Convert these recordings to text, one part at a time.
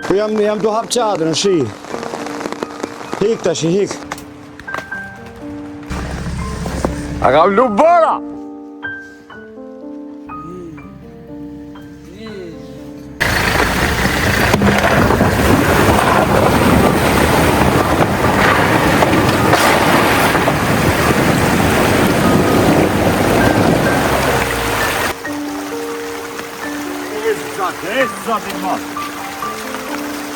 Po jam du hap çadrën, shi. Hik tash, hik. A kam lu bora! Zotin mos.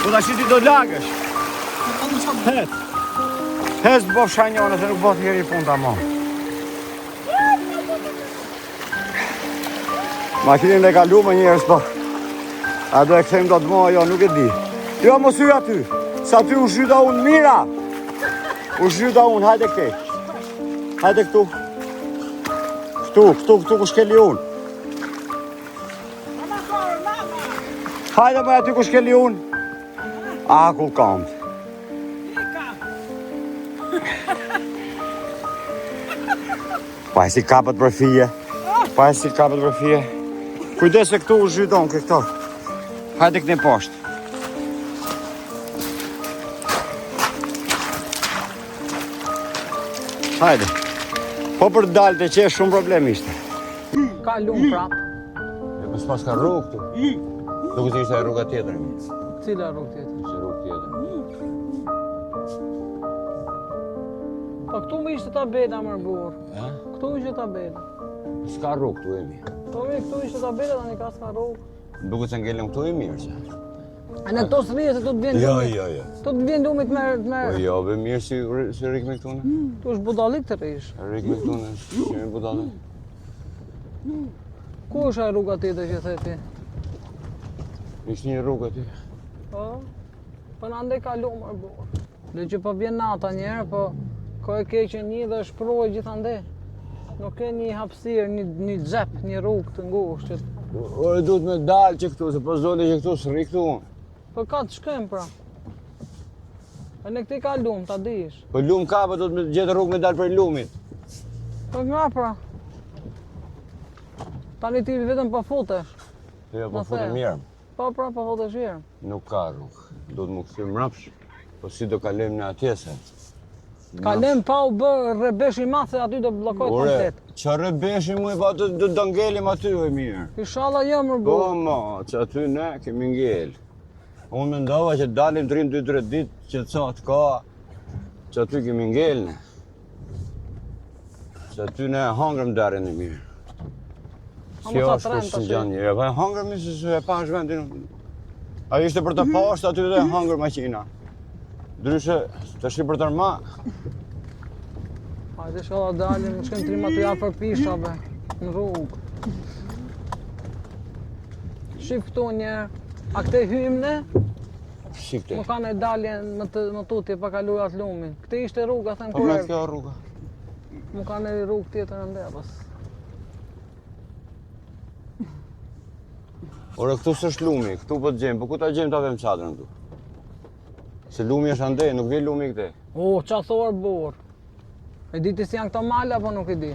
Po tash ti do lagësh. Het. Hes bo shanjone se nuk bot njeri pun tamam. Makinën e kalu me njerës po. A do e kthejmë do të moja, jo nuk e di. Jo mos hyj aty. Sa ty u zhyta unë mira. U zhyta unë, hajde këtej. Hajde këtu. Këtu ku shkeli unë. Hajde me aty ku shkeli unë. A, ku kam. Pa e si kapët për fije. Kujdes se këtu u zhydon këto. Hajde këni poshtë. Hajde. Po për dalë të që e shumë problem ishte. Ka lumë prapë. E pas pas ka rrugë këtu. Duke që ishte e rruga tjetër. Cila rrugë tjetër? Ishte rrugë tjetër. Po këtu më ishte tabela mërë burë. Këtu ishte tabela. S'ka rrugë këtu e mirë. Po me këtu ishte tabela, tani ka s'ka rrugë. Duke që ngellëm këtu e mirë që. A në këto s'rije se tu të vjen lumit. Jo. Tu të vjen lumit me... Po jo, be mirë si rik me këtu në. Tu është budalik të rish. Rik me këtu në, qemi budalik. Ku është e rruga tjetër që the ti? Ishtë një rrugë aty. Po? Po në ande ka lumë mërë burë. Dhe që po vjen nata njerë, po ko e keqen një dhe shproj gjithande. Nuk e një hapësirë, një xhep, një rrugë të ngushtë. Ore duhet me dalë që këtu, se po zoli që këtu s'rri këtu unë. Po ka të shkem pra. E në këti ka lumë, ta dish. Po lumë ka, po do të me gjetë rrugë me dalë për lumit. Po nga pra. Tani ti vetëm po futesh. Jo, po fute mirë. Po pra, po futesh mirë. Nuk ka rrugë. Do të më këthy mrapsh. Po si do kalem në atjese. Kalem pa u bë rrebesh i madh se aty do bllokojt komplet. Qa rrebeshi mu e pa do ngelim aty e mirë. Inshallah jo më Po burr. ma, që aty ne kemi ngel. Unë mendova që dalim 3-2-3 ditë që të ca të ka, që aty kemi ngel ne. Që aty ne hangrëm darin e mirë. Si është për së gjanë njëre, pa e hangrëm se e pash vendin. A ishte për të pashtë aty dhe hangrë maqina. Dryshe, të shi për tërma. Hajde inshallah dalim, më shkem trim aty afër pishave, në rrugë. Shif këtu një, a këte hymë ne? Shikte. Më kanë e daljen më tutje pa kaluar atë lumin. Këte ishte rruga, thënë Po kur me erdhë. kjo rruga. Më kanë e rrugë tjetër në ndebës. Ore, këtu s'është lumi, këtu po të gjemë, po ku ta gjemë ta vem çadrën këtu? Se lumi është ande, nuk vjen lumi këte. O, qa thorë burë. E di ti si janë këto mala, apo nuk e di?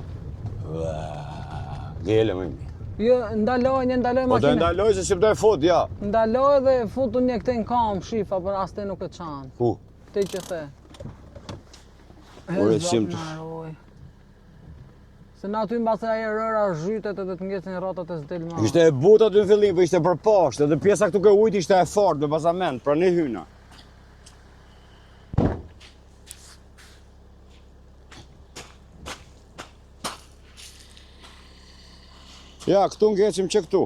Gjele më mi. Jo, ndaloj Po do makinë. ndaloj se si do e fut, ja. Ndaloj dhe futu një këte në kam, shifa, për as te nuk e qanë. Ku? Te që the. Ore, zot sim të- na roj. Se na aty mbase ajo rëra zhytet edhe të ngecin rrotat e s'del më. Ishte e but aty në fillim, po ishte për poshtë, edhe pjesa këtu ke ujit ishte e fortë në bazament, pra ne hyna. Ja, këtu ngecim që këtu.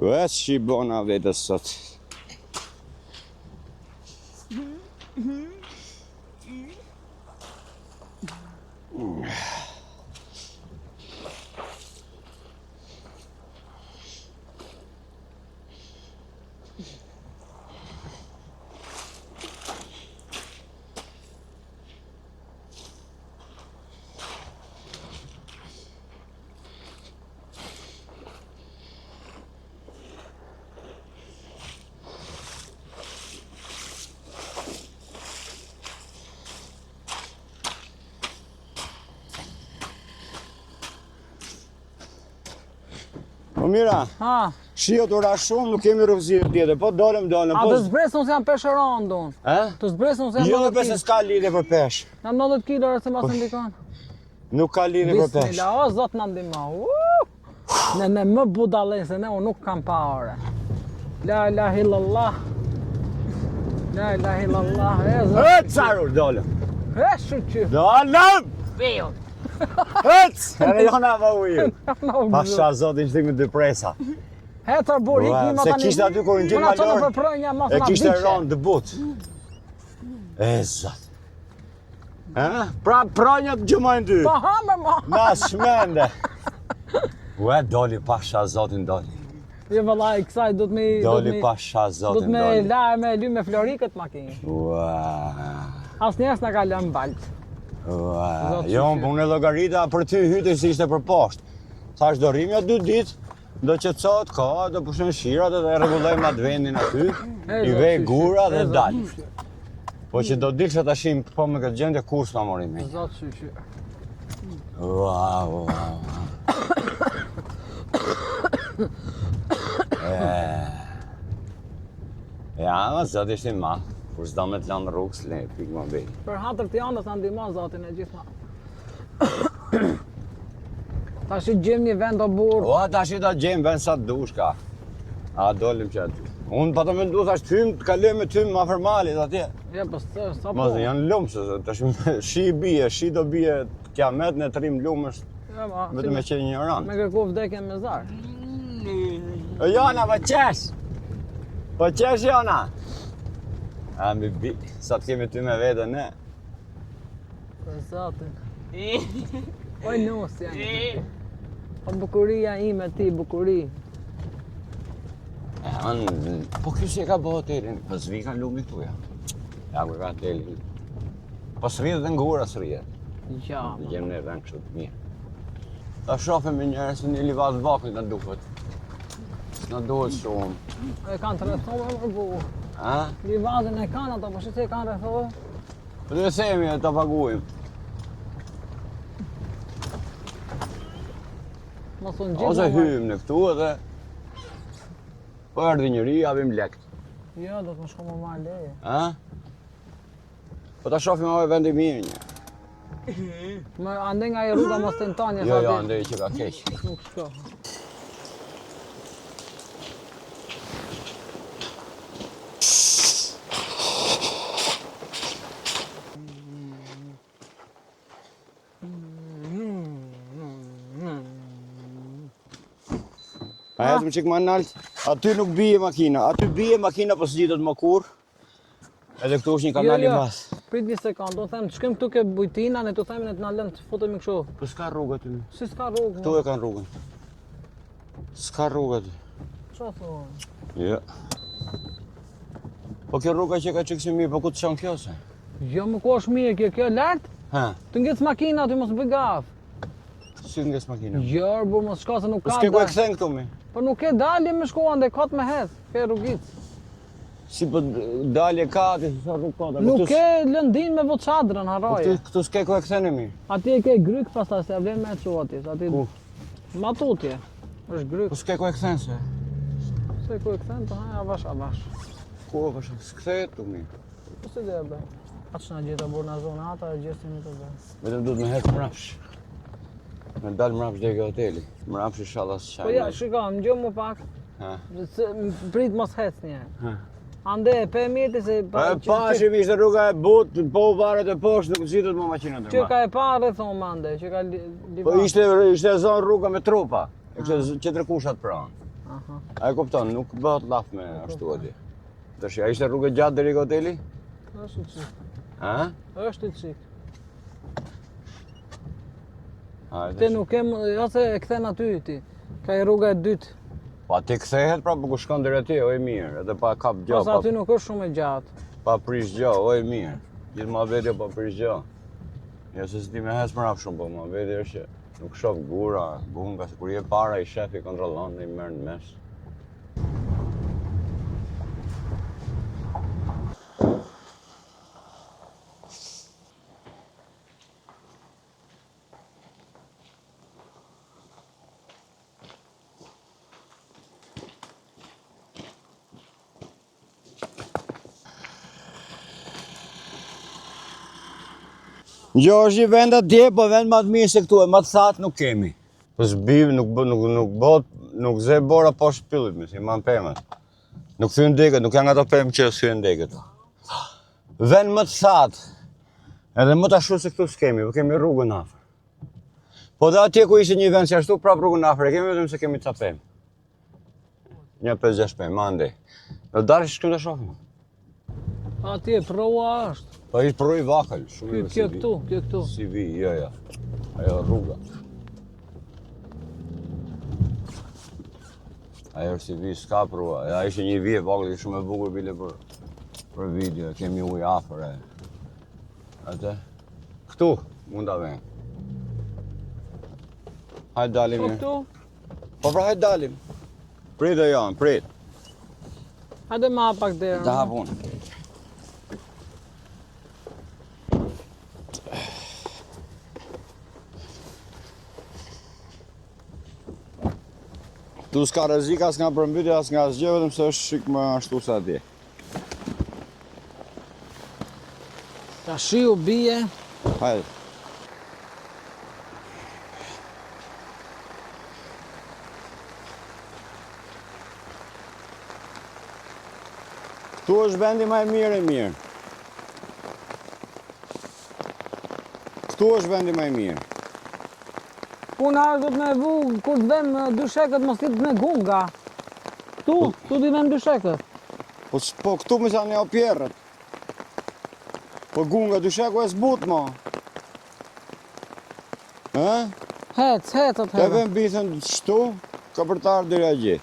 Veç që i bona vetës sot. O mira, Ha, shiot ora shumë, nuk kemi rrugëzirë tjetër, po dolem. a Po, të zbresë nësë janë peshë randun. Të zbresë nësë janë jo, 90 pse kilo. s'ka lidhje për peshë. Janë 90 kilo rëse ma së ndikon. Nuk ka lidhje për peshë. Bismillah, o zot në ndima. Ne më budalen se ne unë nuk kam pa ore. La ilaha illallah. La ilaha illallah. E zot. Hëtë, carur, dolem. E shu që. Dolem! Veo. Hëtë! Edhe jona va ujë. Pasha zotin që dy presa. Hetër bur, Ua, hikni ma se tani. kishte aty kur në gjimë Mëna qënë malor, për prënja, mos E ma kishte biqe. ronë dëbut. E zot. Pra pronjat gjumojnë dy. Pa hamë ma. Na shmende. Ue, doli pasha zotin doli. Je vëllaj, kësaj do të me... Doli pasha Do të zotin me doli. la me ly me florikët makinë. Ua. As njerës në ka lënë baltë. Ua. Zot Jo, shqyr. unë e llogarita për ty hyte si ishte për poshtë. Thash do rrimja 2 ditë. Do qetësohet ka, do pushën shirat dhe rregullojmë atë vendin aty. I vej gura dhe dal. Po që do diksha tashim po me këtë gjendje kur s'ma mori me. Zot shqyr. Ua, ua. Ja, ma zot ishte i madh. Kur s'do me të lanë rrugës, le, pik ma bej. Për hatër të janës në ndihmon zotin e gjithma. Ta shi gjem një vend o burë. O, tash i do gjem vend sa dush ka. A dolim që aty. Unë pa të mendu thash tym, të kaloj me tym ma formalit atje. Ja, po sa po. Mos janë lumës, tash shi bie, shi do bie kiamet në trim lumësh, Ja, ma. vetëm me qenë një ran. Me kërku vdekjen me zar. O Jona, po qesh! Po qesh Jona! A mi bi, sa të kemi ty me vete ne. Për zotin. Oj nus janë. O bukuria ime ti, bukuri. Po kjo si e ka bëhë hotelin, po s'vi ka lumi këtu ja. Ja ku ka hotelin. Po s'rrihet dhe ngura s'rrihet. Ja, Dhe gjem në rënë kështu të mirë. Ta shofim me njerës një livat vakit në duhet. Në duhet shumë. e kanë të rrethove më bu. A? Livadin e kanë ato, po shi se e kanë rrethove. Po dhe themi e ta paguajmë. Mos unë gjithë. Ose hymë në këtu edhe po erdhi njëri, japim lekt. Jo, do të më shko më marrë leje. A? Po ta shofim ave vendi mirë një. Më ande nga e rruga mos të ntanje. Jo, jo, andej që ka keq. Nuk shko. A jetëm qik ma nalt, aty nuk bije makina, aty bije makina po s'gjitet më kur. Edhe këtu është një kanal i mas. Prit një sekundë, do them, shkëm këtu ke bujtina, ne të themin e të na lënë të futemi kështu. Po s'ka rrugë aty. Si s'ka rrugë? Këtu e kanë rrugën. S'ka rrugë aty. Qa thonë? Jo. Po kjo rruga që ka qikë si mirë, po ku të shon kjo se? Jo, më ku është mirë, kjo lartë? Ha, Të ngec makina, ty mos bëj gaf. si nges makina. Jo, bu mos shko se nuk Po ka s'ke ku e dal. kthen këtu mi. Po nuk e dalje me shko ande, kot me hez, ke rrugit. Si po dalje ka aty, sa rrugë ka. Nuk e lëndin me voçadrën, haroje. Këtu s'ke ku e ktheni mi. Ati e ke gryk pastaj se vlen me çu aty, ati. Ku? Matutje. Është gryk. Po s'ke ku e kthen se. Se ku e kthen, po ha avash avash. Ku po s'kthehet tu mi. Po si dhe e bëj? Atë që na gjeta burë në zonë ata, e gjesin të bëj. Vetëm duhet me hek mrapsh. Me dal mrapsh deri ke hoteli. Mrapsh inshallah s'ka. Po ja, shiko, më gjë më pak. Ha. Prit mos hec një. Ha. Ande, pe mjeti se... Pashim ishte rruga e but, po u varet e poshtë, nuk zitët më maqina Që ndërma. ka e parë thonë mande, që ka Po livat. ishte zonë rruga me trupa. E kështë qetërkushat pranë. Aha. A e kupton, nuk bëhet laf me ashtu aty. Tash, a ishte rrugë gjatë deri ke hoteli? Është i qik. Ha? Është i qik. Hajde. Te nuk kem, ose e kthen aty ti. Ka e rruga e dytë. Pa ti kthehet pra po ku shkon deri atje, o e mirë, edhe pa kap gjë, Ose aty nuk është shumë e gjatë. pa prish gjë, o e mirë. Gjithë muhabeti pa prish gjë. Jo se s'di me hes mrap shumë, po muhabeti është që nuk shoh gura, bunga, se kur je para i shefi kontrollon dhe i merr në mes. Gjo është një vend atje, po vend më të mirë se këtu, e më të thatë nuk kemi. Po zbim, nuk zë bora poshtë pyllit, si ma në pemet. Nuk thyen degët, nuk janë ato pemë që thyen degët. Vend më të thatë, edhe më të ashtu se këtu s'kemi, po kemi rrugën afër. Po dhe atje ku ishte një vend që ashtu prap rrugën afër, e kemi vetëm se kemi ca pemë. Një 5-6 pemë, ma ndej. Në dalë që këtu të shofim. Atje, proa është. Po ishtë proj vakël, shumë e Kjo këtu. Si vi, jo. Ajo rruga. Ajo si vi s'ka prua, ja ishte një vije vakël, shumë e bukur bile për video, kemi ujë afër e. Atë? Këtu, mund ta vem. Hajde dalim Po mirë. këtu? Po pra hajde dalim. Prit e janë, prit. Hajde ma pak derën. Ta hapun. Tu s'ka rrezik as nga përmbytje as nga asgjë, vetëm se është shik më ashtu sa atje. Ta shiu bie. Hajde. Këtu është vendi më i mirë. Këtu është vendi më i mirë. Puna është dhëtë me vu, kur të vem dyshekët mos t'itë me gunga. Tu t'i vem dyshekët. Po këtu më janë o pjerrët. Po gunga dysheku e s'but ma. Hec atë Te vem bithën shtu, ka për të ardhur deri agje.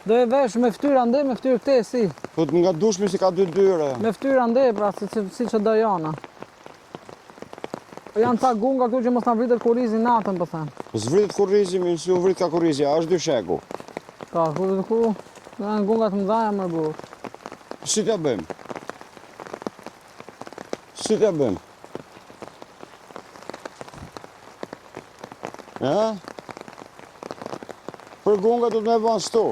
Do e vesh me ftyra ndë, me ftyrë këte si. Po nga dushmi si ka 2 dyre. Me ftyra ndë, pra, si që do jana. Po janë ca gunga këtu që mos na vritet kurrizi natën, po them. Po s'vritet kurrizi, si u vrit ka kurrizi, a është dysheku. Ka, ku janë gunga të mëdhaja më burr. Si t'ja bëjmë? Për gunga du të me bënë shtu.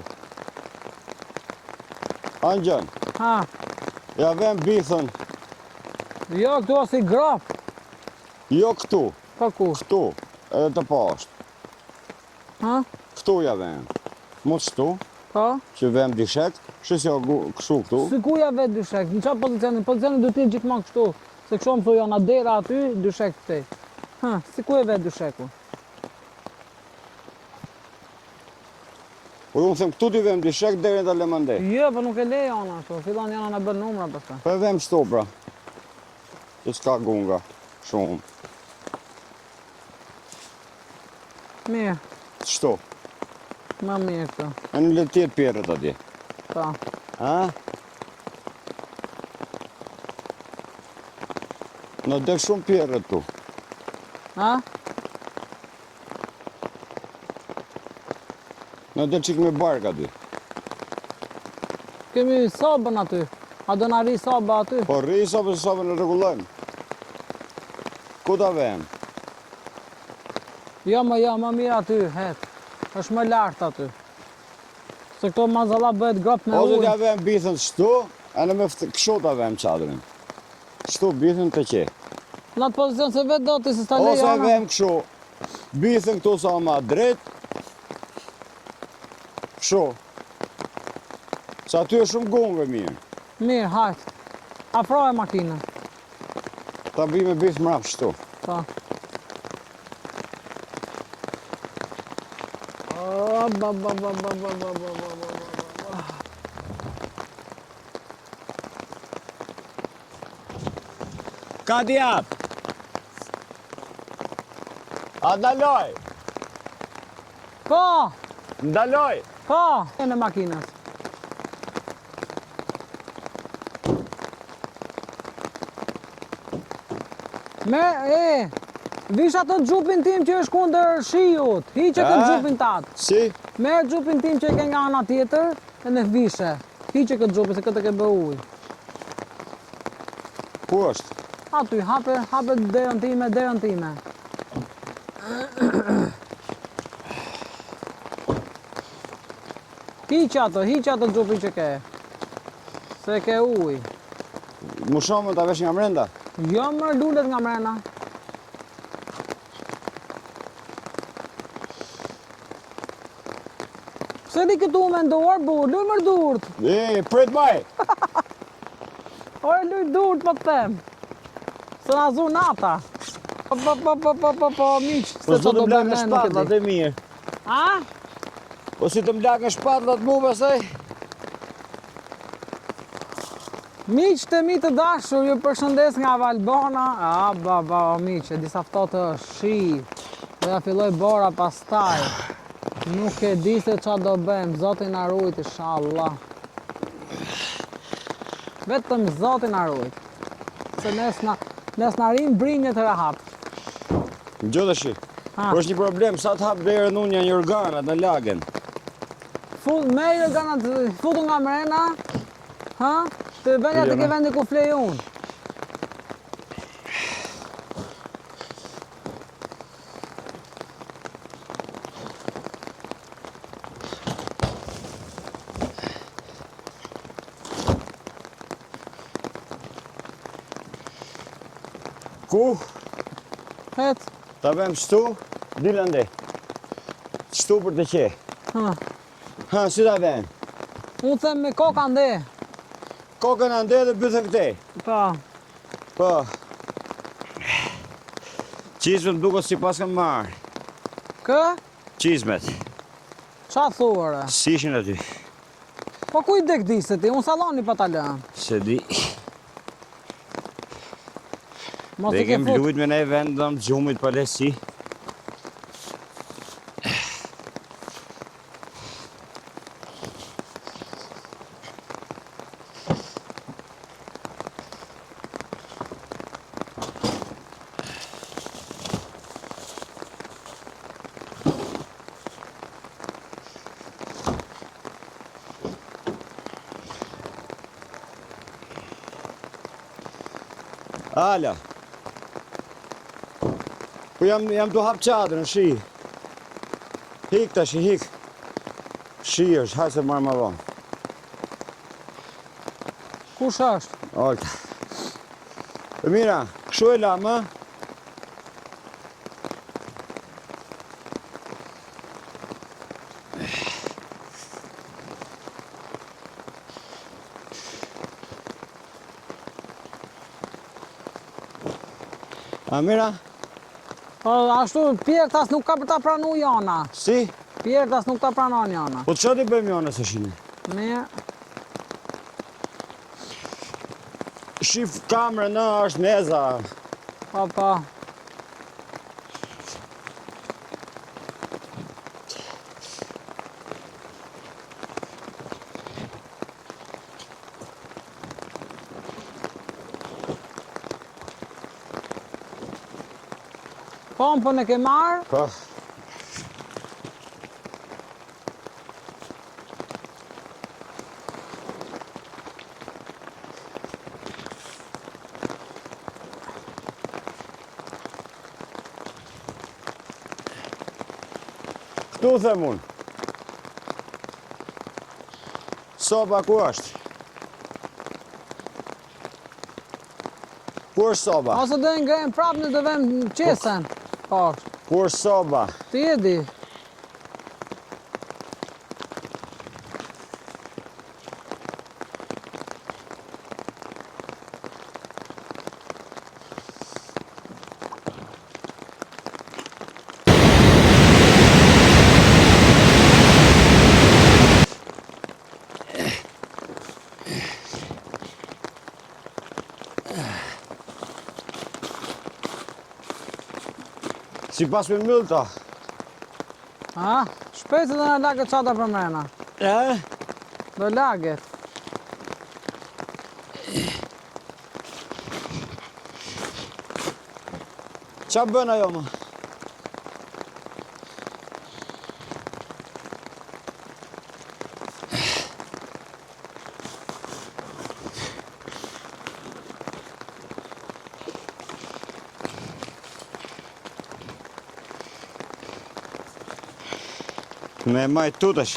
Angjën, Ha, ja vem bithën, jo këtu asi grap. jo këtu, Pa ku? këtu, edhe të poshtë. Ha? Këtu ja vem. Mos shtu, Pa? që vem dishek, shesjo kështu këtu. Si ku ja vet dyshek? Në çfarë pozicioni? Pozicioni duhet të jetë gjithmonë kështu. Se kështu më thonë janë dera aty, dyshek këtej. Ha, si ku e vet dysheku? Po unë them këtu t'i vem dishek deri ta lë mandej. Jo, po nuk e lejon ashtu. Fillon janë na bën numra pastaj. Po e vem shtu pra. Që s'ka gunga, shumë. Mirë, Shtu, më mirë këtu. e në le tjetë pjerët atje. Pa. Ha? Në dek shumë pjerët tu. Ha? Në dek qik me bark aty. Kemi sabën aty. A do na ri saba aty? Po rri sa për sa për në regullojmë. Ku ta vem? Jo, më mirë aty, het. Është më lart aty. Se këto mazalla bëhet grap me Ose t'ja ujë. vem bithën shtu, e në me kështu ta vem qadrin. Shtu bithën të qe. Në atë pozicion se vetë do të si sta Ose lejon. vem kështu, bithën këtu sa ma drejt. Kështu. Sa aty është shumë gungë mirë. Mirë, hajt. Afroje makinën. Ta bëj me bithë mrap shtu. Pa. Ka t'jap? A ndaloj? Po! Ndaloj? Po! E në makinës. Vish atë xhupin tim që është kundër shiut. Hiqe këtë xhupin tat. Si? Merë xhupin tim që e ke nga ana tjetër e në vishe. Hiqe këtë xhupin se këtë ke bë ujë. Ku është? Aty, hape derën time. Hiqe ato xhupin që ke. Se ke ujë. Mu shumë ta vesh nga mrenda. Jo më lulet nga mrena. Pse di këtu me ndorë, bu, luj mërë durt. Prit maj! Ore luj durt, po të them. Se na zu nata. Po, miq, se Po të do blaq në bëjmë nuk e shpatullat di. e mirë. A? Po si të mblaq në shpatullat mu pastaj? Miq të mi të dashur, ju përshëndes nga Valbona. Miq, e disa ftohtë është shi. Do ja filloj bora pastaj. Nuk e di se qa do bëjmë, Zoti na rujt, inshallah. Vetëm Zoti na rujt. Se nes na rin brinjë të rahat. Gjë tash. Ha. Po është një problem, sa të hap derën unë janë një organat në lagen. Merë ganat, futu nga mrena. Ha? Të venja të ke vendi ku flej unë. Ku? Het. Ta bëjmë shtu, dilën dhe. Shtu për të qe. Ha. Si ta bëjmë? Unë them me koka nde. Kokën ande dhe bythën këte. Po. Qizmet duket si pas kam marrë. Kë? Qizmet. Qa thuare? Si ishin aty? Po ku i dek di se ti? Unë saloni pa ta lënë. Se di. Mos Dhe i ke kem fut. lujt me ne vendëm gjumit për lesi. Ala. Po jam të hap qadrën, shi. Hik tash, hik. Shi është, hajtë se marrë ma vonë. Kush është? Olta. E mira, kështu e la, më? A mira? Po ashtu Pjertas nuk ka për ta pranu Jana. Si? Pjertas nuk ta pranon Jana. Po që t'i bëjmë jone se shine? Mirë. Shif kamrë në është meza. Po. Pompën e ke marrë? Po. Këtu them unë. Soba ku është? Ku është soba? Ose do e ngrejmë prapë në të vem qesen. Po. Ku është soba? Ti e di. Si pas me mëllë ta. Ha? Shpejt se do në lagët qata për mrena. Do lagët. Qa bën ajo më? Me maj tu tash.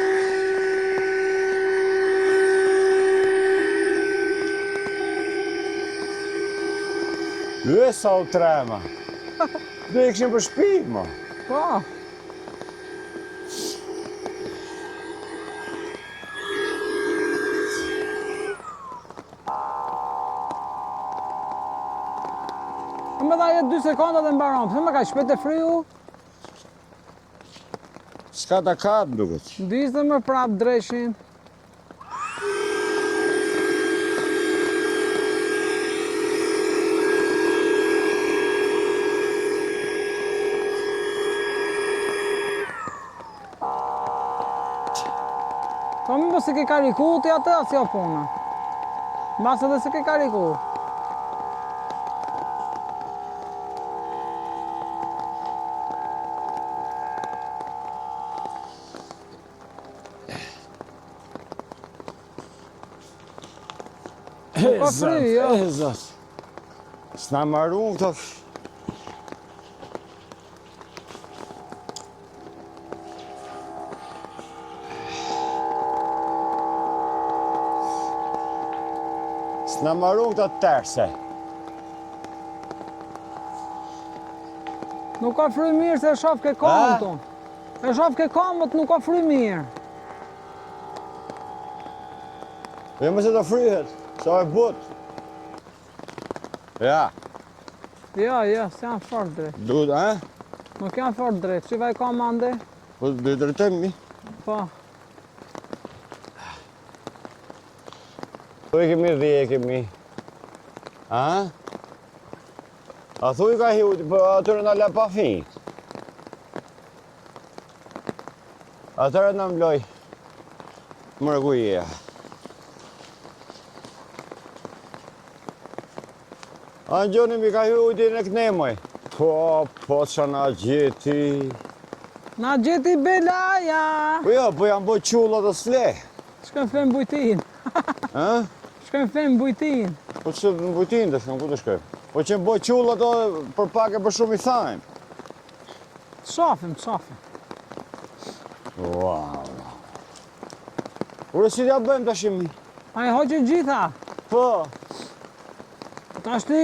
Dhe sa u trema. Dhe i këshim për shpi, ma. Po. Më dha jetë 2 sekonda dhe mbaron. Pse më ka shpejt e fryu? S'ka ta katë, duket. Ndizë më prap dreshin. Po më se ke kariku ti atë, si o puna. Mbas edhe se ke kariku. Ka fry, jo. E zot. S'na marrun këto. S'na marrun këto terse. Nuk ka fry mirë se e shof ke kamët ton. E shof ke kamët, nuk ka fry mirë. Jo më se të fryhet, sa e but. Ja, Jo, s'janë fort drejt. duhet, Nuk janë fort drejt. Shivaj kam ande? Po dhe drejtojmë mi. Po. Po e kemi dhe e kemi. A thuj ka hiu, po atyre në la pa fi. Atyre në mloj. Mërguja. A në gjoni mi ka hiu ujti në këtë nemoj. Po që na gjeti. Na gjeti belaja! Po jo, po janë bo qulla të sle. Shkën fem bujtin. Ha? Shkën fem bujtin. Po që në bujtin të shkëm, ku të shkoj? Po që bo qulla të për pak e për shumë i thajmë. Shafim. Wow. Ure si t'ja bëjmë të shimi? A e hoqë gjitha. Po. Ta shti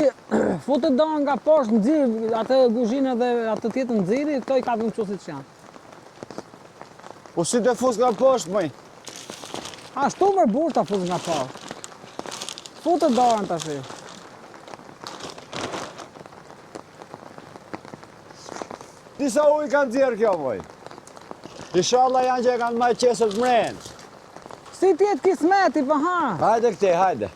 futë do nga poshtë nxirë, atë guzhinë dhe atë tjetë nxiri, këto i kapim që si që janë. Po si të fus nga poshtë, mëj? Ashtu mërë burë ta futë nga poshtë. Futë dorën të shi. Disa ujë kanë dzirë kjo, mëj. Inshallah janë që e kanë majtë qesët mrenë. Si tjetë kismeti, për ha? Hajde këte, hajde.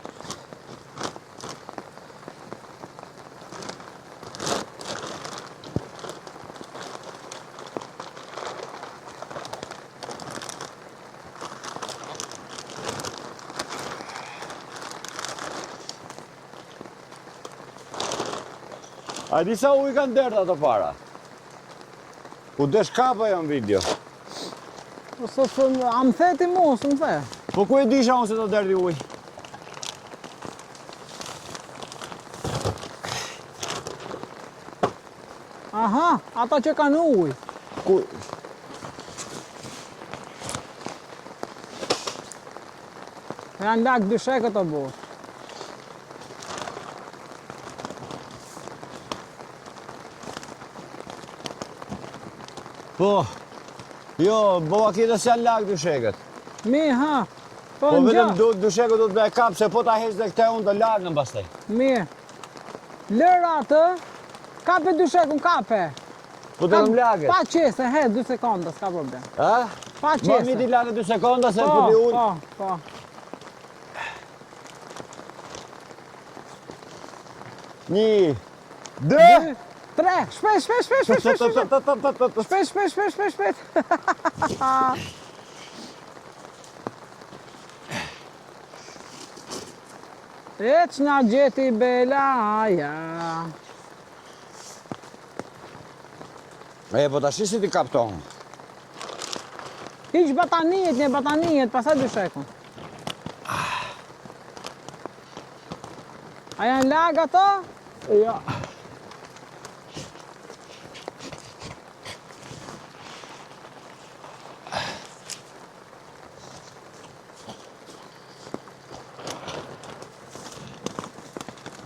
A disa ujë kanë dertë ato para? Ku desh kapa janë video. A më theti mu, së më the. Po ku e disha unë se të derdi ujë? Aha, ata që kanë ujë. Ku... Janë lak dyshekët o burë. Po, jo, bëva kite se janë lakë dyshekët. Mi, ha. Po Po në vetëm gjë. dyshekët du të me kapë, se po ta heq dhe këte unë të lakë në pastaj. Mirë. Lëra atë, kape dyshekun, kape. Po të në lakët. Pa qese, he, 2 sekonda, s'ka problem. Ha? Pa Ma qese. miti lakët 2 sekonda, se ku di unë. Po. Një, dë, 3, shpejt. Shpejt. E që nga gjeti belaja. E, po ta shi si ti kaptohën. Hiq batanijet, pasaj dyshekun. A janë lag ato? Ja.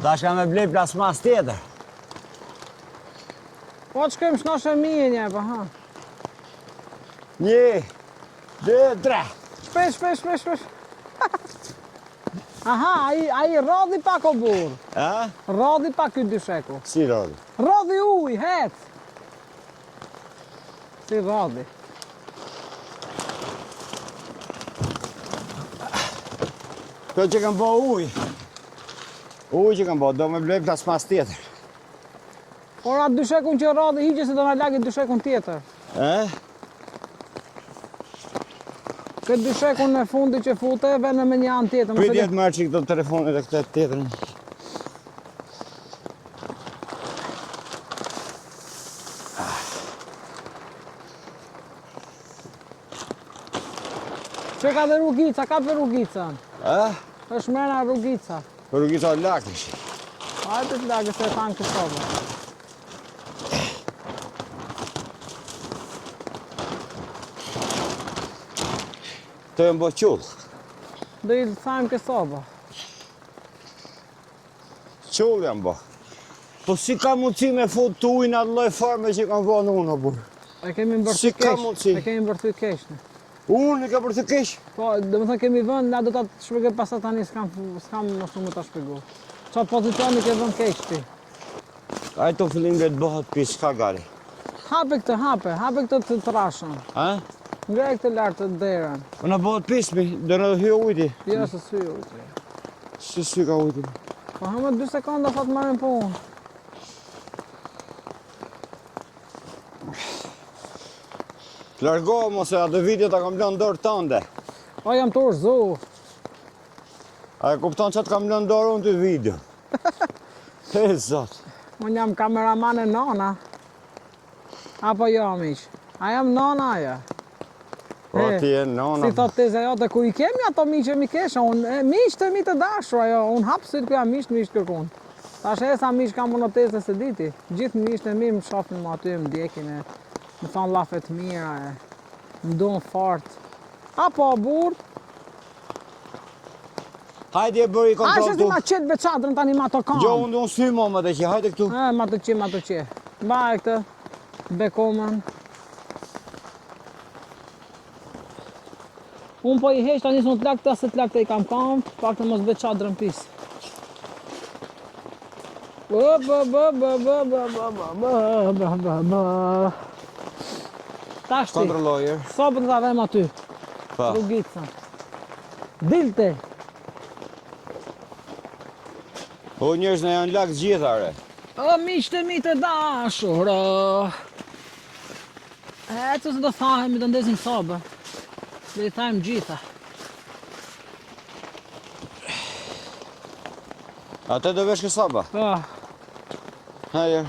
Da shka me blej plasmas tjetër. Po që kemë shnoshe mije një, pa ha. 1, 2, 3. Shpesh. Aha, ai rodhi pak o burr. A? Rodhi pak ky dysheku. Si rodhi? Rodhi uj, het. Si rodhi. Kjo që kam bo uj. Uj që kam bo, do me blej plasmas tjetër. Ora dyshekun që rodhi hiqe se do na lagit dyshekun tjetër. Këtë dyshekun në fundi që fute, vene me një anë tjetër. Prit jetë marë që këto telefonit e këtë tjetër. Që ka dhe rrugica, ka për rrugica. është mrena rrugica. Rrugica lakësh. Hajde të lagë se tanë kësoba. Të e mbo qullë. Dhe i thajmë kësoba. Qullë jam bo. Po si ka mundësi me fut të ujnë atë loj farme që kam vonë unë, o burë? E kemi mbërthy Si ka kesh. mundësi? E kemi mbërthy kesh. Unë i ka për të kesh? Po, dhe më thënë kemi vënd, na do ta shpjegoj pastaj tani s'kam më shumë ta shpjegoj. Qa pozicioni ke vënd keq ti? Ajto fillim dhe të bëhat pis, ka gari. Hape këtë të trashën. Ha? Ngrej këtë lartë të derën. Po na bëhat pis, do në hyë ujti. Jo, se sy ujti. Si sy ka ujti? Po hëmë 2 sekonda sa të marrim punë. Të largohë mos e atë video ta kam lënë dorë tënde. O, jam të urzu. A e kupton që të kam lënë dorë unë të video? E zot. Unë jam kameraman e nona. Apo jo, miq? A jam nona aja? Po ti e nona. Si thot teze jote, ku i kemi ato miqe mi kesha, unë miq të mi të dashur ajo, unë hapë sytë ku jam miq kërkun. Tash e sa miq kam unë teze se diti, gjithë miqtë e mi më shofin më aty, më ndjekin e më thonë lafe të mira e më duan fort. Apo burr, Hajde e bëri a kontrol që tu. si ma qetë beçadrën tani ma të kam. Gjo, unë do në sy mama dhe që hajde këtu. Ma të qe. Mbaj këtë, bekomën. Unë po i heq tani s'u të lakta se të lakta i kam kam, pak të mos bëj çadrën pis. Tash ti, Kontrollojer. sobën të avem aty, Pa. rrugicën. Dilte, O njerëz në janë lakë gjithare. o miqtë mi të dashur, e që se do thahemi të ndesim sobë, dhe i thajmë gjitha. Ate do vesh kësaba? Po, Hajde.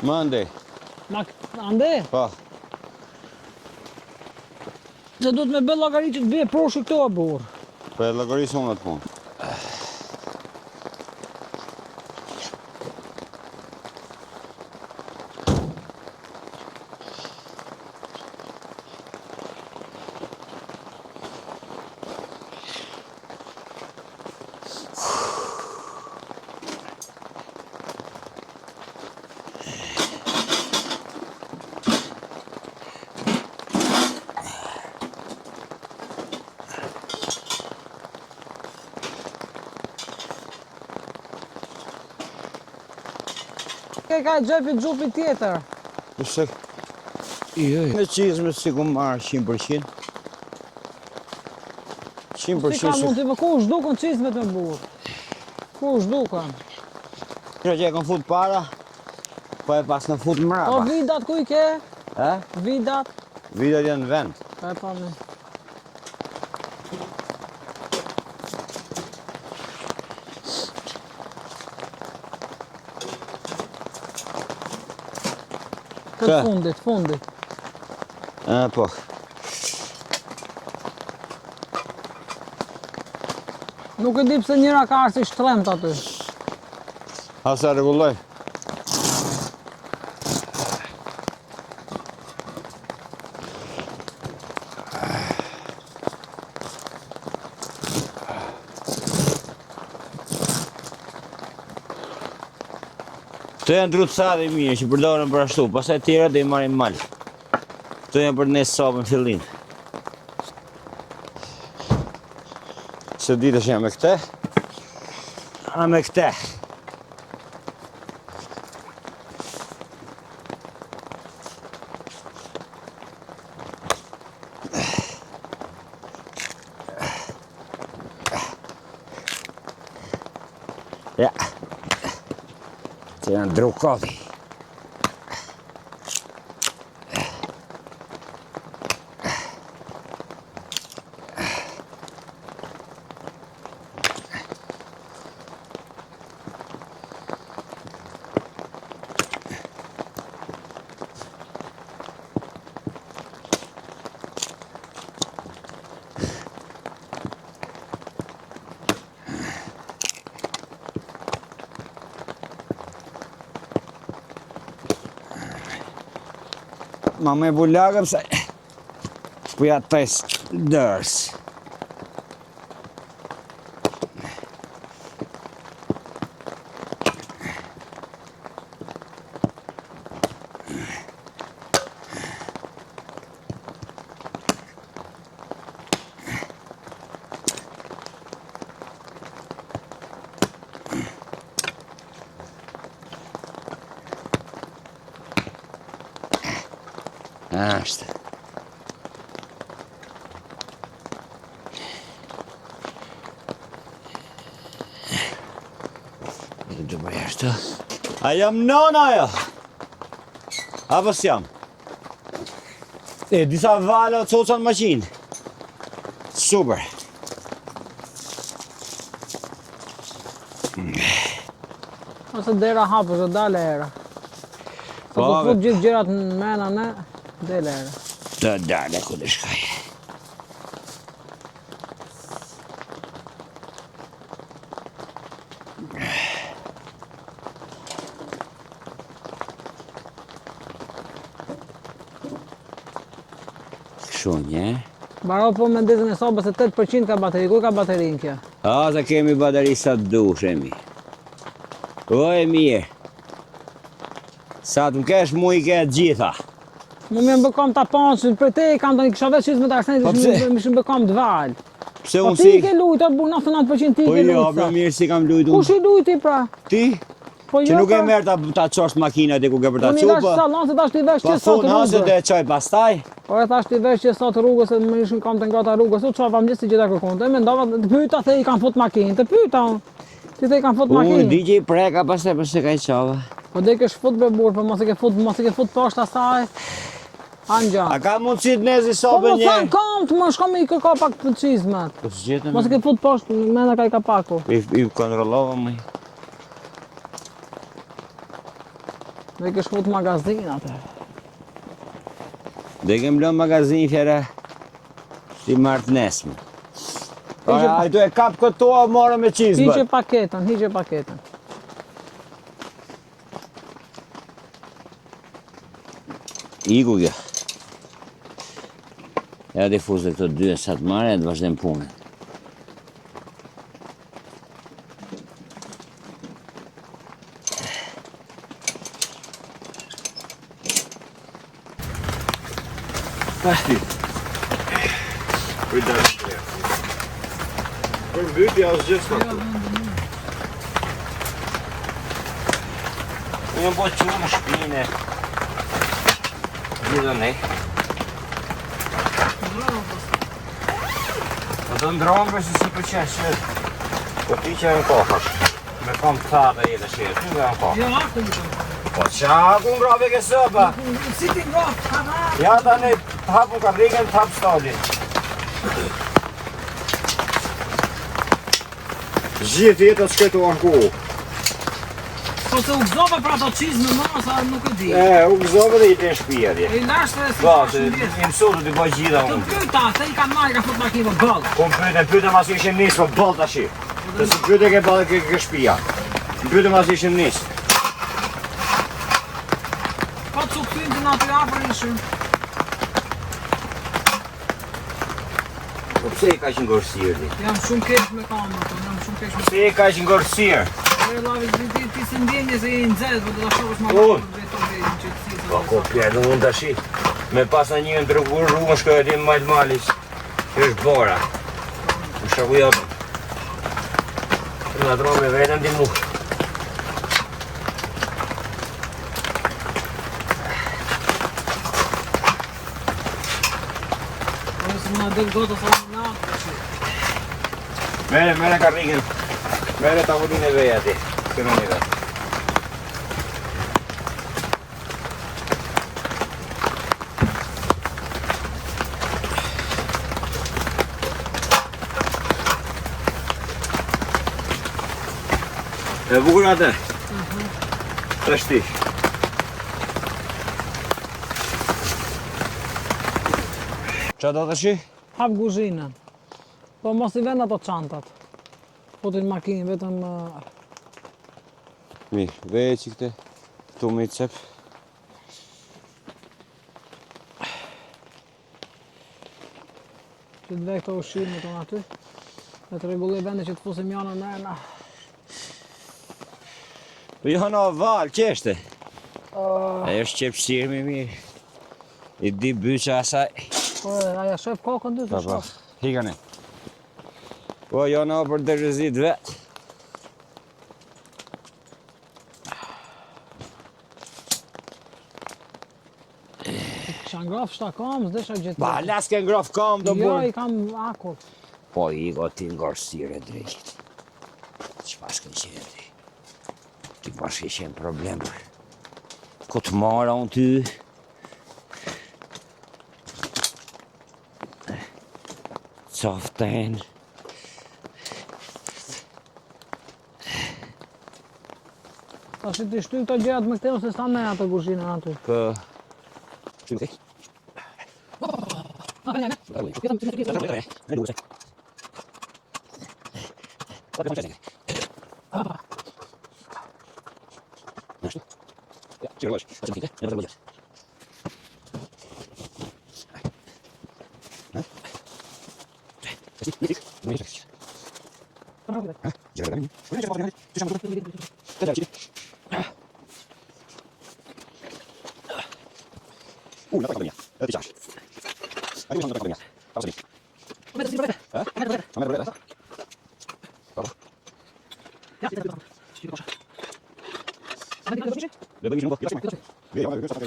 Mande. ande, Pa. që duhet me bë llogari që të bje proshi këto e burr. Po e llogarisë unë atë punë. Ke ka xhupi tjetër. Përse? Me qizme si ku marrë 100%. 100% Si ka mund të më ku zhdukën çizmet me burr. Ku zhdukën? Që e kam fut para, po e pas në fut O mrapa. vidat ku i ke? E? Vidat. Vidat janë në vend. E pa me. Këtë fundit. Po. Nuk e di pse njëra ka arsi shtremt aty. Asa rregulloj. Këto janë drutësat e mija që përdorën për ashtu, pastaj tjera dhe i marrin mal. Këto janë për nesë sapën fillim. Se ditë është jam me këte, a me këte. Ja, që janë drukovi. Ma me bulagëm se puja të pesë dërës. Ashtë. Dhe bëj ashtë. A jam nona ajo? Apo s'jam? Disa vala të cocan maqinë. Super. Ose dera hapë, ose dale era. Sa të fut gjithë gjërat në mena ne, dele era. Të dale ku të shkaj. Shumë, Baro po me ndezën e sobës e 8% ka bateri, ku ka baterin kja? A, sa kemi bateri sa të dush, emi. O, e mirë. Sa të më kesh mu i ke gjitha. Mu më bëkom ta pançin, për te kam të një kisha vetë qizme të arsene, më shumë bëkom të valë. Pse Po unë ti si... ke lujt, atë burë 99% ti Po ke jo, lujt. bro, mirë si kam lujt unë. Kush i lujti pra? Ti? Po Që jo, nuk e pra. merë ta qosht makinat e ku ke për ta Unë i dash qupë. salon se dash t'i vesh Po që sot thunë, hasë rrugës. dhe qoj pastaj. Po e thash t'i vesh që sot rrugës se më ishin kam të ngata rrugës, u çova më gjithë që ta kërkonte, mendova të pyeta se i kanë fut makinë, të pyeta unë. Ti the i kanë fut Unë makinë. di që i preka pastaj përse ka i qova. Po dhe ke shfut be burr, po mos e ke fut poshtë asaj. Angja. A ka mundësi të nezi Po sobën mos një? kanë kam të më shkon me i kërko pak të çizmat. Po së gjithë Mos e ke fut poshtë, menda ka i kapaku. I kontrollova më. Dhe ke shfut magazin atë. Dhe kem lënë magazin fjera ti martë nesme. A tu e kap këto a morë me qizbët. Hiqe paketën. Iku kjo. Ja difuzë këto dy e sa të marrë e të vazhdem punën. Pashti. Kujdes. Për mbytja është gjithë sot. Unë po qumë në shpinë. Gjithë ne. Po të ndronë për se si për qenë që po ti që e në kohësh. Me kom të tha dhe jetë që jetë, ty dhe në kohë. Jo, aku një kohë. Po qa ku mbrave ke sëpa? Si ti ngrohë, Ja ta ne të hapu karrikën, të hapë stolin. Gjithë jetë të shketu anku. Po se u gëzove pra të qizme më, sa nuk e di. U gëzove dhe i të në shpia dje. E lashtë dhe si Po, shashtë në vjetë. i mësu të t'i bëj gjitha Të unë. pyta, se i kanë marrë ka fut makinë bëllë. Po më pyte mas ishim nisë, po bëll të ashi. Dhe se pyte ke bëllë ke shpia. Më pyte mas ishim nisë. Po të cuktin të natë afër ishën. Po pse e ka që ngorësirë? Jam shumë keq me kamerën, jam shumë keq me... Pse e ka që ngorësirë? E lavi, ti se ndjenje se i nxezë, po do ta shohësh më Unë? qëtësisë. Po ko pjerë, unë tashi. Me pas në një në rrugën shkoj aty në Majt Malis. Kjo është bora. Më shaku japëm. Në atëma me vetën di mu. Në del gotë sa në natë. Mere karrikën. Mere tavolin e veja ti. Kënë një vetë. E bukur atë? Të shti. Qa do të shi? Hap guzhinën. Po mos i vend ato çantat. Futin makinë vetëm Mirë, veje që këte. Këtu me i cep. që të vej këto ushqime tonë aty. Dhe të rregulloj vende që të fusim janë mrena. Po Johana val, qeshte. Ajo është qepshirë me mirë. I di byqa asaj. Po, aja shef kokën dy të shof. Hikane. Po Johana për të rëzit vetë. Kisha ngraf shta kam, s'desha gjithë. Ba, las ke ngrof kam do Jo, burë. i kam akur. Po i goti ngorësire drejt. Që pas ke qenë ti? Ti pas ke qenë problem. Ko të mara unë ty. Coften. Ta shi ti shty këto gjërat me këteo se s'ta me atë guzhinën aty. Kë... Që më una cosa mia, ti piace? Aiuto una cosa mia. Cosa dici? A me dovrebbe. Cosa? Le 12 non piace. Vedi, ma questo fa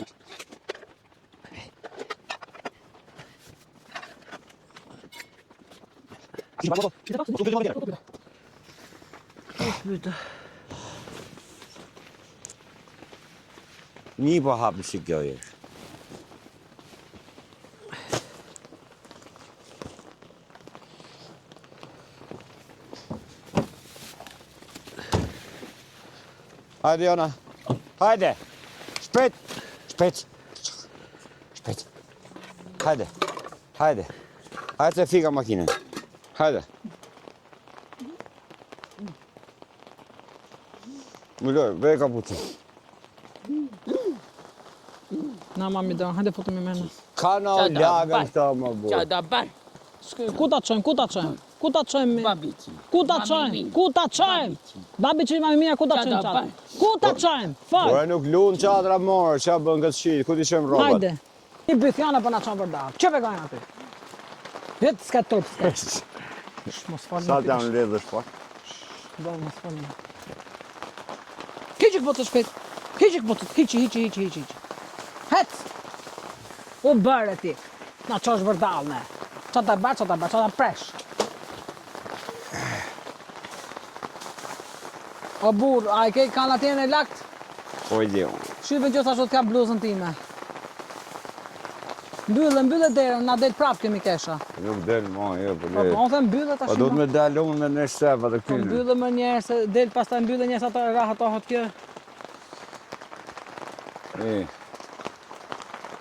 Një po hapë si kjo jesh. Hajde, Jona. Hajde. Shpejt. Shpejt. Shpejt. Hajde. Hajde. Hajde se fika makinën. Hajde. Më lërë, vej kapucin. Na mami do, hajde futemi me në. Ka në lagën këta më Qa burë. da ban? Ku ta çojmë, ku ta çojmë? Ku ta çojmë? Babici. Ku ta çojmë? Ku ta çojmë? Babi që mami mia ku ta çojmë çadra? Ku ta çojmë? Fal. Ore nuk lunë qadra morë, qa bën këtë shqit, ku ti shem robat? Hajde. Një bythjana për na çon për dal. Çe vegojnë aty? Vetë s'ka top. Mos fal. Sa të janë ledhë shpar? Do mos fal. Kiçik botë shpejt. Kiçik botë, hiçi. Hec. U bërë ti. Na çosh vërdall ne. Qa ta presh. O burr, a i ke kanatien e lakt? Po i di unë. Shqipe gjitha shot ka bluzën time. Mbyllë derën, na del prap kemi kesha. Nuk del ma, jo, po Po, le. unë them mbyllë ta Po do të me dalë unë me në shtep atë Po këtyne. mbyllë më njerë, se del pas ta mbyllë njerë sa ta rahatohet kjo.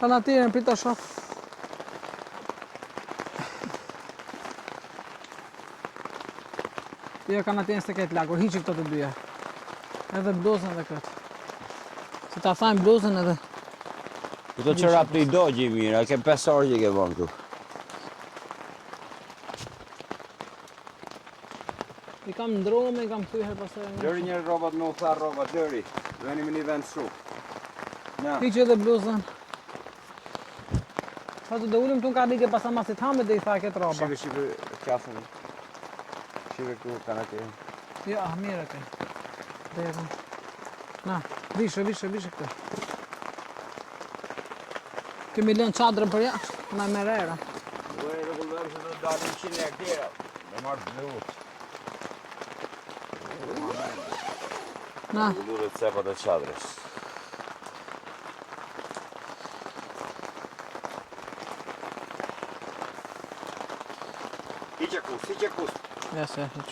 Kanatien, prita shof. Jo, kanatien s'te ketë lagur, hiqi këto të dyja. Edhe bluzën dhe këtë. Si ta thajmë bluzën edhe... Këto që rap të i dogji mirë, a ke 5 orë që ke bon këtu. I kam ndrome, I kam thuj her pasere një. Lëri një rrobat me u tha rrobat, lëri. Veni me një vend shu. Ja. Hiqe dhe bluzën. Sa të do ullim të në karike pasa masit hamet dhe I tha këtë roba. Shive kafën. Shive këtu kanë atje. Ja, mire këj. Dhe na, vishe këtë. Kemi lënë qadrën për jashtë, na merera. Ue, rregullojmë se do dalim 100 hektara. Me marrë blut. Na, Blutet cepat e qadrës. Hiqe kus. ja se hiq.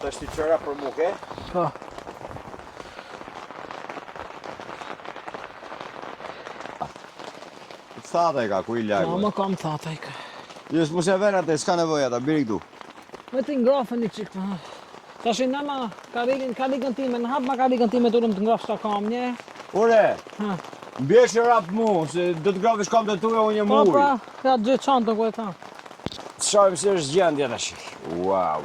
Të është I qëra për mu, ke? Po. Thata ka, ku I Ma lagë. më kam thata I ka. Jës mu se ven atë, s'ka nevoja ta, biri këtu. Me ti ngrafën I qikë. Tash I nama karikën time, në hap ma karikën time të ullëm të ngrafë shta kam një. Ure, Ha. mbjesh e rap mu, se do të grafish kam të tuja unë një Po muj. pra, ja të gjithë qantën ku e ta. Shajmë se është gjendja tash. Wow.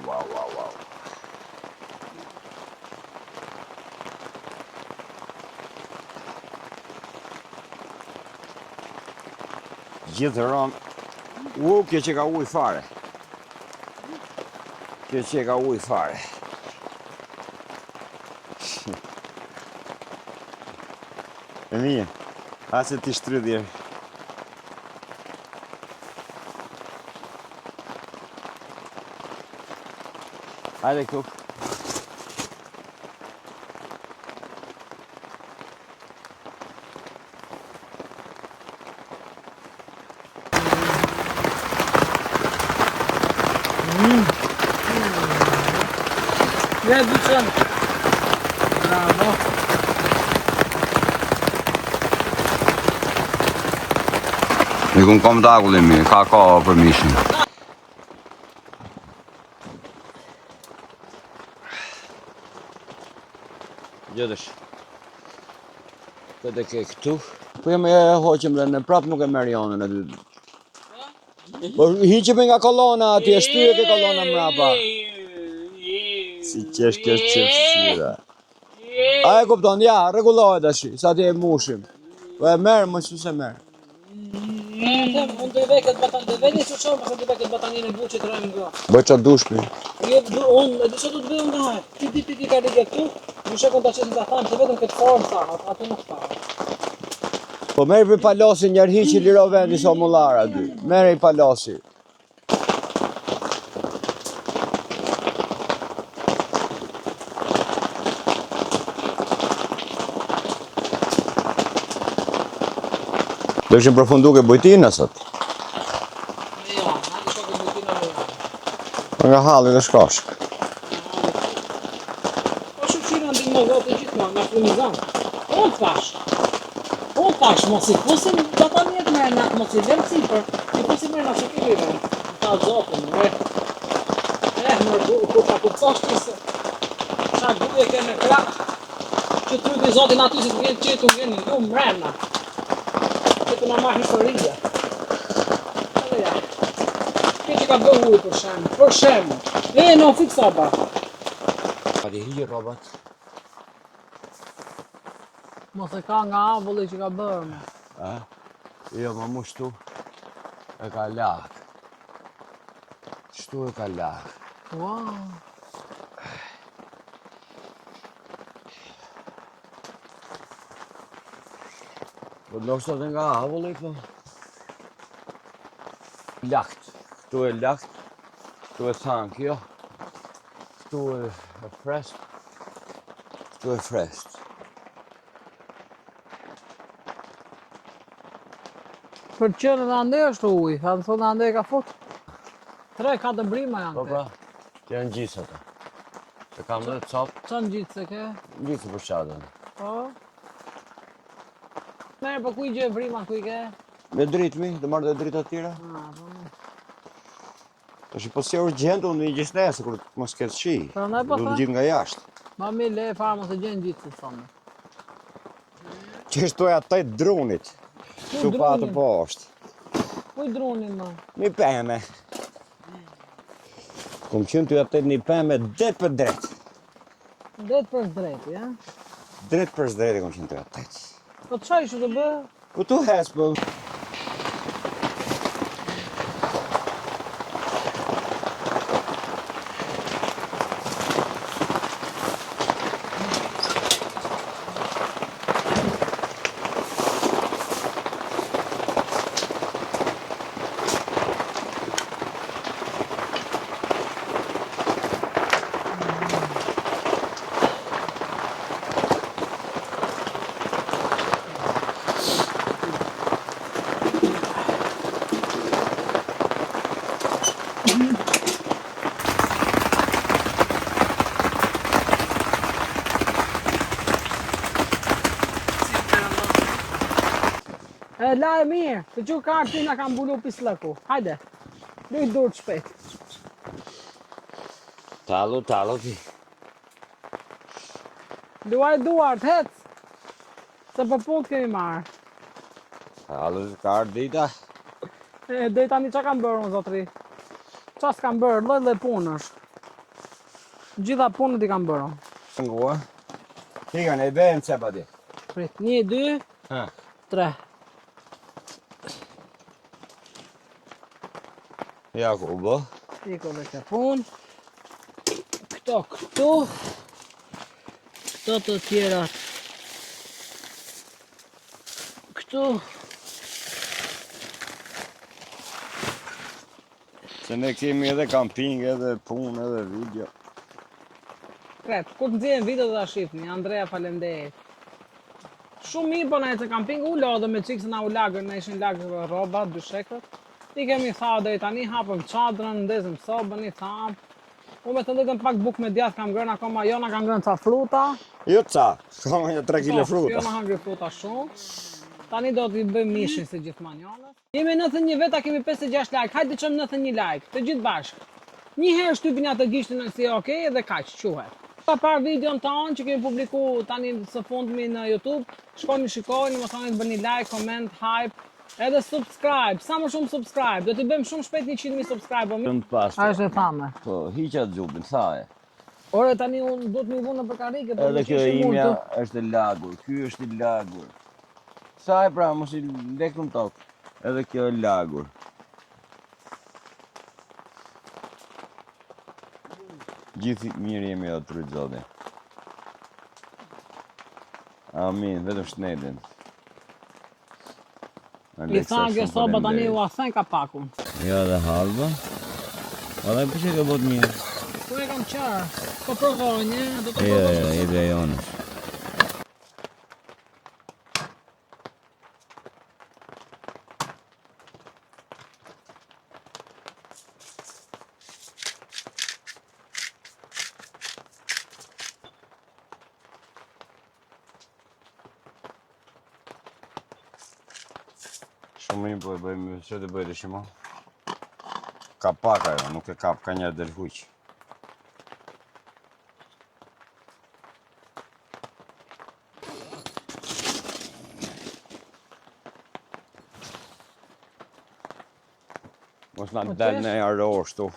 Gjithë rëmë. Kjo që ka ujë fare. E mije, ase ti shtrydhje. Hajde këtu. Ja, dy qënë. Bravo. Mi kun kom dagullin mi, ka për mishin. Gjëdësh. Këtë e ke këtu. Po jam e hoqëm dhe në prap nuk e merr jonën e dy. Po hiqemi nga kolona atje, shtyje ke kolona mrapa. Si qesh kjo qefësira. A e kupton, ja, rregullohet tash, sa ti e mushim. Po e merr, më që se merr. Unë të veket batan, të veni që qonë, përse të veket batanin e buqit të rëmë nga. Bëj qa dush pi. Unë, e di që du të vejmë nga hajë. Ti di ka rige këtu, në shekon të qesin të thamë, të vetëm këtë formë thamë, atë nuk thamë. Po merr për palosin njerë hiqi liro vendi so mullara dy. Merr I palosi. Do ishin përfundu ke bujtina sot. Ja, hajde shokë butina me ja. Nga hallin e shkashk. Po shukëshira ndihmo votë gjithmonë, nga frumizan. Unë thash, mos I kusim bataniet me në, mos I vëmë cipër, I kusim me në që ke live. Ta zotën, mërë kur ta kuptoshti se qa duje ke me kra, që trupi zotin aty si të vjenë qetu vjeni ju mrena. Që të në marrë historia. Edhe ja. Kjo që ka bëhu ujë për shemë. No, fiksa ba. Ati hiqi robat. Mos e ka nga avulli që ka bërë me. Jo, ma mu shtu e ka lak. Shtu e ka lak. Wow. Po ndoshta dhe nga avulli, po. Lakt. Këtu e lakt. Këtu e thank, jo. Këtu e frest. Këtu e frest. Për qënë në ande është ujë, ka të thonë ande ka fut. 3-4 brima janë Po te. pra, që janë gjithë ata. Se kam dhe copë, Qa në gjithë se ke? gjithë për qadën. Po? Merë për kuj gjë brima kuj ke? Me dritmi, dhe marrë dhe dritë atyra. Tash po si urgjent unë i gjithë nesë, kur mos ketë shi. Prandaj po Do të tha. gjithë nga jashtë. Ma mi le fara mos e gjenë gjithë si thonë. Që shtoja 8 drunit. Kështu patë poshtë. Kuj dronin ma? Një peme. Kom qënë të atë një peme det për dret. Dret për drejt, ja? Dret për dret kom qënë të atë. Po të qaj që të bë? Po tu hes, po. La e mirë, të që ka arti nga kam mbullu pislëku. Hajde, lujt dur të shpejt. Talo ti. Luaj duart, hec. Se për punë kemi marrë. Talo ka ardhë dita. Dhe tani që kam bërë unë, zotri? Qa s'kam bërë, lloj punësh. Gjitha punët i kam bërë. Ngua. Higan, e bëjmë që pa di. Prit, 1, 2, Ha. 3. Jakubo. Iko dhe të punë. Këto këtu. Këto të tjerat. Këtu. Se ne kemi edhe kamping, edhe punë, edhe video. Kret, kur të nxjerrin video dhe ta shifni, Andrea falenderit. Shumë mirë po na e të kamping, u lodhëm me qikë se na u lagër, na ishin lagër rroba, 2 shekët. I kemi tha deri tani, hapëm çadrën, ndezëm sobën, i tham. Unë me të ndetën pak buk me djath kam ngrënë akoma, Jona ka ngrënë ca fruta. Jo ca, kam një 3 kg fruta. Jona hangri fruta shumë. Tani do t'i bëjmë mishin si gjithmonë Jonës. Jemi 91 veta, kemi 56 like, hajde çojmë 91 like, të gjithë bashkë. Një herë shtypin atë gishtin si okay dhe kaq, quhet. Pa parë videon tonë që kemi publiku tani së fundmi në YouTube, shkoni shikoni, mos harroni të bëni like, comment, hype, edhe subscribe, sa më shumë subscribe, do t'i bëjmë shumë shpejt 100.000 subscribe, po Të pastë. a është e thame. Po, hiqa xhubin, thaje. Ore tani unë do t'mi vunë për karike, po Edhe kjo imja është e lagur, ky është i lagur. Sa e pra, mos i lekun tokë. Edhe kjo e lagur. Gjithë mirë jemi o të rrëtë zotin. Amin, vetëm shnedin. I thangë soba tani u athen ka pakun. Jo dhe halba. Edhe përse ka bot një? Po e kam qarë, po provoj një, do të Jo, provoj. jo, ide e jonës. Shumë mirë po e bëjmë, që të bëjtë shimo? Ka pak ajo, nuk e kap, ka njerë del huq. Mos na del në arrosh tu.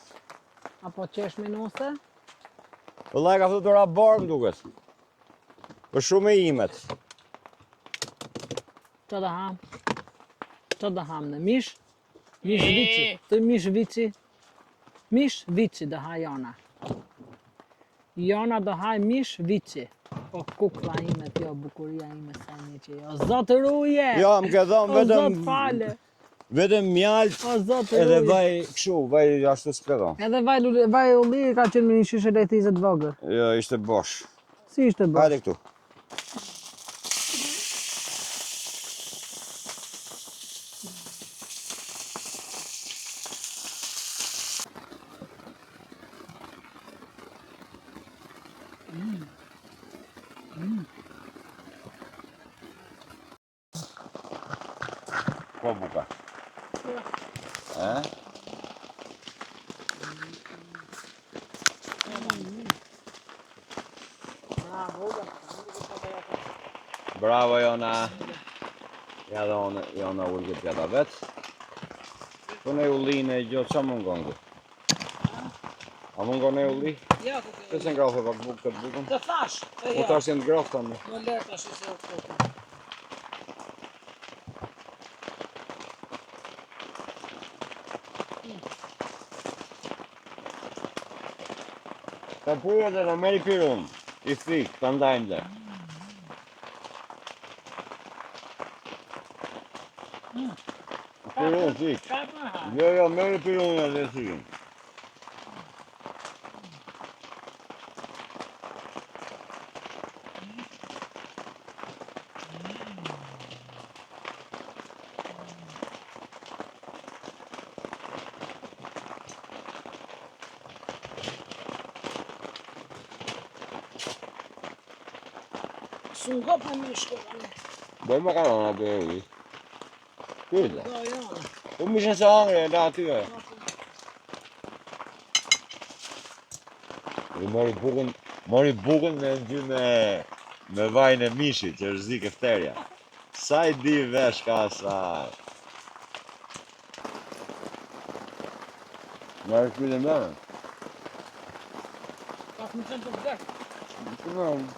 Apo qesh minuse? Vëllai ka fëtë rabarë më duket. Për shumë e imet. Qa da ham? Qa da ham në mish? Mish vici. Të mish vici. Mish vici dhe ha Jona. Jona dhe haj mish vici. Po kukla ime tjo, bukuria ime sa një që jo. Zotë ruje! Jo, më ke dhëmë O vetëm... zotë fale! Vetëm mjalt O zotë edhe ruje! vaj këshu, vaj ashtu s'ke dhëmë. Edhe vaj ulli ka qenë me një shishe lejtizet vogër. Jo, ishte bosh. Si ishte bërë? Hajde këtu. Ko buka? Bravo, Jona. Ja dhe onë, ja në ullë këtë pjata vetë. Po ne ullinë e gjotë, qa mungon këtë? A mungon e ulli? Ja, ku ke. Pse ngrafë pak bukë këtë bukën? Të thash, e Po ja. tash jenë ngrafë tani. Më le tash se të. Ta puja dhe në meri pirun, i thik, të ndajnë dhe. Pirun, thik. Ka më ha. Jo, meri pirun e dhe thikin. Sun hop në mishko tani. Bëj makarona për e ulli. Kujta. Do janë. Po mishën se hangre, e da aty e. Mori bukën me ndy me vajnë e mishit, që është zikë fterja. Sa i di vesh ka asaj. Nga është kujtë e mërën? Pak më qënë të vdek. Të mërën.